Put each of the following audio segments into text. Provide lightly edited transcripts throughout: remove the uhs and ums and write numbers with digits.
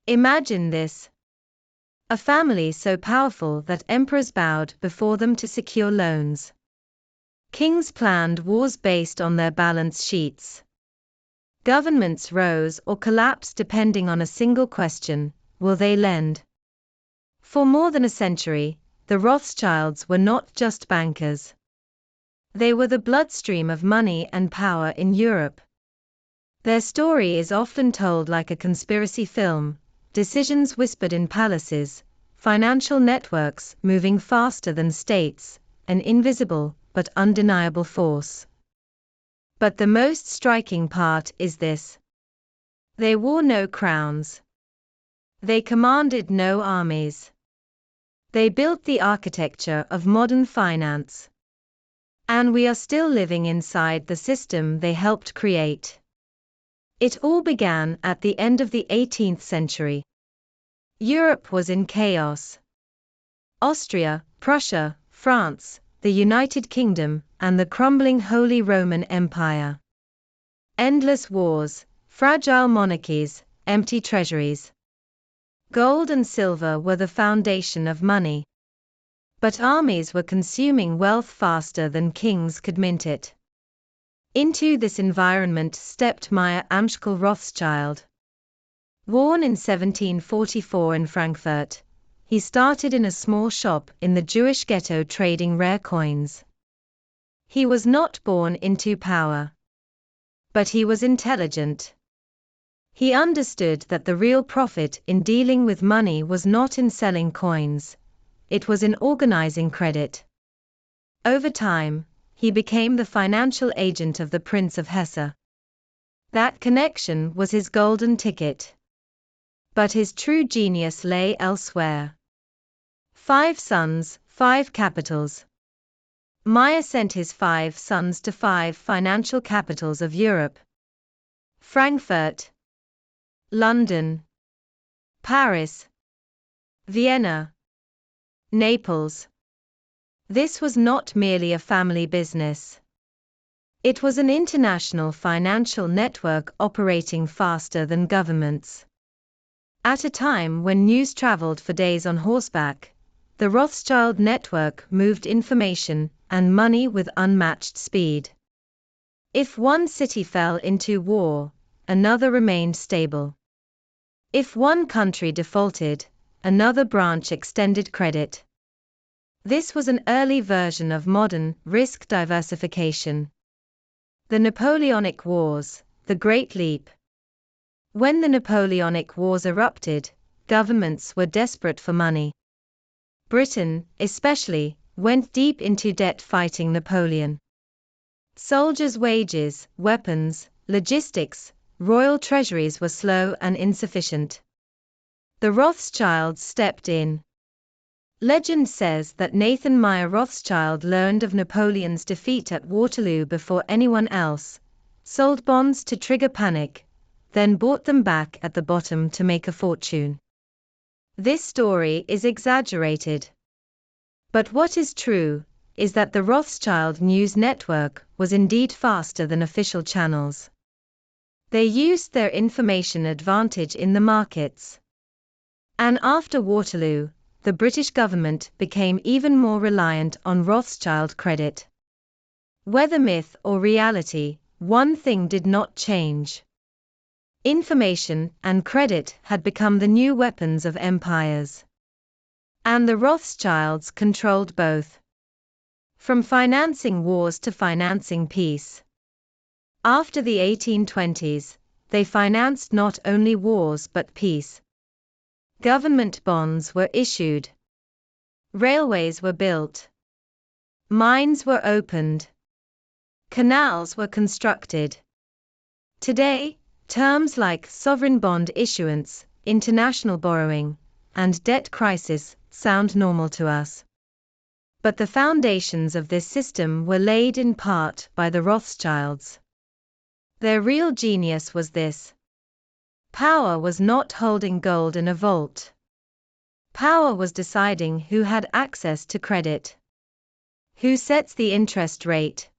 Imagine this. A family so powerful that emperors bowed before them to secure loans. Kings planned wars based on their balance sheets. Governments rose or collapsed depending on a single question: will they lend? For more than a century, the Rothschilds were not just bankers. They were the bloodstream of money and power in Europe. Their story is often told like a conspiracy film: decisions whispered in palaces, financial networks moving faster than states, an invisible but undeniable force. But the most striking part is this: they wore no crowns. They commanded no armies. They built the architecture of modern finance. And we are still living inside the system they helped create. It all began at the end of the 18th century. Europe was in chaos. Austria, Prussia, France, the United Kingdom, and the crumbling Holy Roman Empire. Endless wars, fragile monarchies, empty treasuries. Gold and silver were the foundation of money. But armies were consuming wealth faster than kings could mint it. Into this environment stepped Meyer Amschel Rothschild. Born in 1744 in Frankfurt, he started in a small shop in the Jewish ghetto trading rare coins. He was not born into power. But he was intelligent. He understood that the real profit in dealing with money was not in selling coins, it was in organizing credit. Over time, he became the financial agent of the Prince of Hesse. That connection was his golden ticket. But his true genius lay elsewhere. 5 sons, 5 capitals. Meyer sent his 5 sons to 5 financial capitals of Europe: Frankfurt, London, Paris, Vienna, Naples. This was not merely a family business. It was an international financial network operating faster than governments. At a time when news traveled for days on horseback, the Rothschild network moved information and money with unmatched speed. If one city fell into war, another remained stable. If one country defaulted, another branch extended credit. This was an early version of modern risk diversification. The Napoleonic Wars, the Great Leap. When the Napoleonic Wars erupted, governments were desperate for money. Britain, especially, went deep into debt fighting Napoleon. Soldiers' wages, weapons, logistics, royal treasuries were slow and insufficient. The Rothschilds stepped in. Legend says that Nathan Meyer Rothschild learned of Napoleon's defeat at Waterloo before anyone else, sold bonds to trigger panic, then bought them back at the bottom to make a fortune. This story is exaggerated. But what is true is that the Rothschild news network was indeed faster than official channels. They used their information advantage in the markets. And after Waterloo, the British government became even more reliant on Rothschild credit. Whether myth or reality, one thing did not change. Information and credit had become the new weapons of empires. And the Rothschilds controlled both. From financing wars to financing peace. After the 1820s, they financed not only wars but peace. Government bonds were issued. Railways were built. Mines were opened. Canals were constructed. Today, terms like sovereign bond issuance, international borrowing, and debt crisis sound normal to us. But the foundations of this system were laid in part by the Rothschilds. Their real genius was this: power was not holding gold in a vault. Power was deciding who had access to credit. Who sets the interest rate?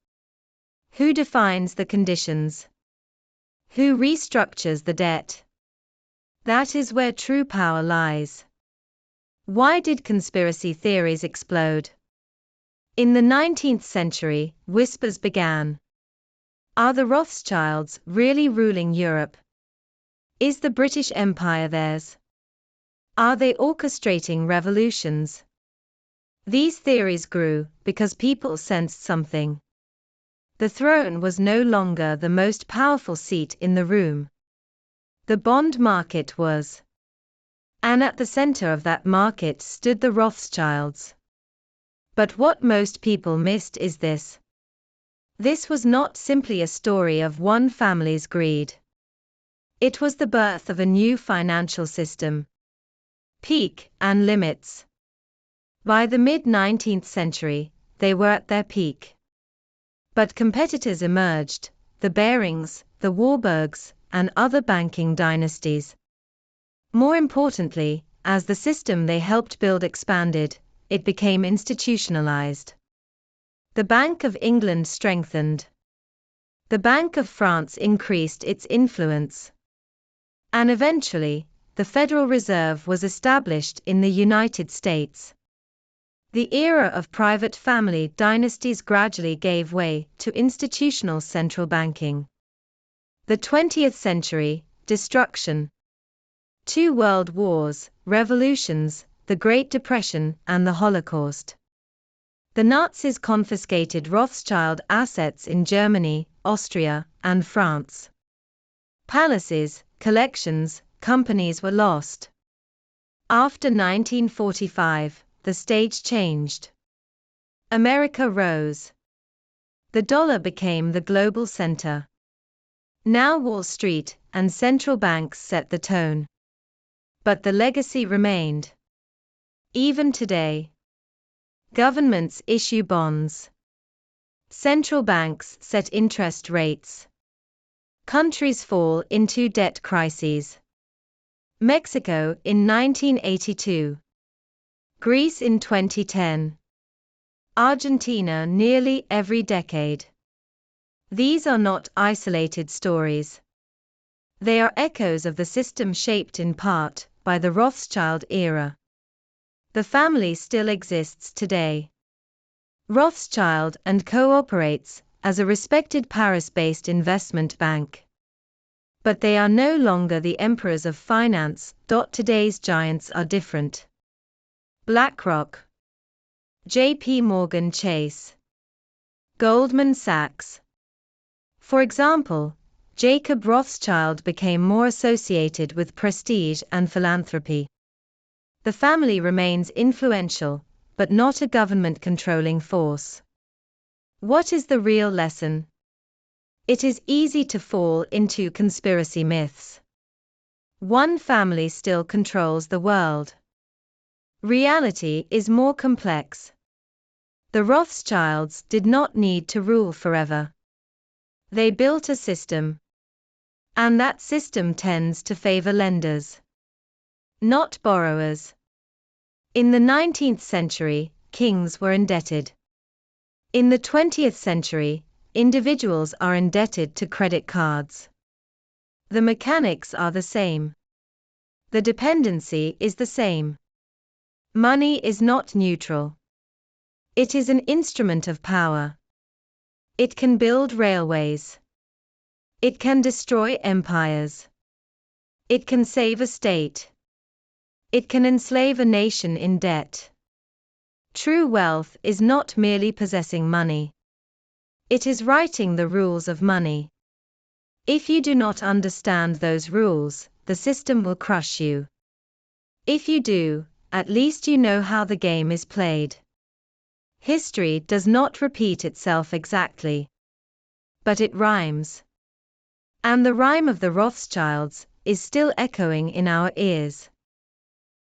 Who defines the conditions? Who restructures the debt? That is where true power lies. Why did conspiracy theories explode? In the 19th century, whispers began. Are the Rothschilds really ruling Europe? Is the British Empire theirs? Are they orchestrating revolutions? These theories grew because people sensed something. The throne was no longer the most powerful seat in the room. The bond market was. And at the center of that market stood the Rothschilds. But what most people missed is this. This was not simply a story of one family's greed. It was the birth of a new financial system. Peak and limits. By the mid-19th century, they were at their peak. But competitors emerged, the Barings, the Warburgs, and other banking dynasties. More importantly, as the system they helped build expanded, it became institutionalized. The Bank of England strengthened. The Bank of France increased its influence. And eventually, the Federal Reserve was established in the United States. The era of private family dynasties gradually gave way to institutional central banking. The 20th century, destruction. 2 world wars, revolutions, the Great Depression, and the Holocaust. The Nazis confiscated Rothschild assets in Germany, Austria, and France. Palaces, collections, companies were lost. After 1945, the stage changed. America rose. The dollar became the global center. Now Wall Street and central banks set the tone. But the legacy remained. Even today, governments issue bonds. Central banks set interest rates. Countries fall into debt crises. Mexico in 1982. Greece in 2010. Argentina nearly every decade. These are not isolated stories. They are echoes of the system shaped in part by the Rothschild era. The family still exists today. Rothschild & Co. operates as a respected Paris-based investment bank. But they are no longer the emperors of finance. Today's giants are different. BlackRock, J.P. Morgan Chase, Goldman Sachs. For example, Jacob Rothschild became more associated with prestige and philanthropy. The family remains influential, but not a government-controlling force. What is the real lesson? It is easy to fall into conspiracy myths. One family still controls the world. Reality is more complex. The Rothschilds did not need to rule forever. They built a system. And that system tends to favor lenders, not borrowers. In the 19th century, kings were indebted. In the 20th century, individuals are indebted to credit cards. The mechanics are the same. The dependency is the same. Money is not neutral. It is an instrument of power. It can build railways. It can destroy empires. It can save a state. It can enslave a nation in debt. True wealth is not merely possessing money. It is writing the rules of money. If you do not understand those rules, the system will crush you. If you do, at least you know how the game is played. History does not repeat itself exactly. But it rhymes. And the rhyme of the Rothschilds is still echoing in our ears.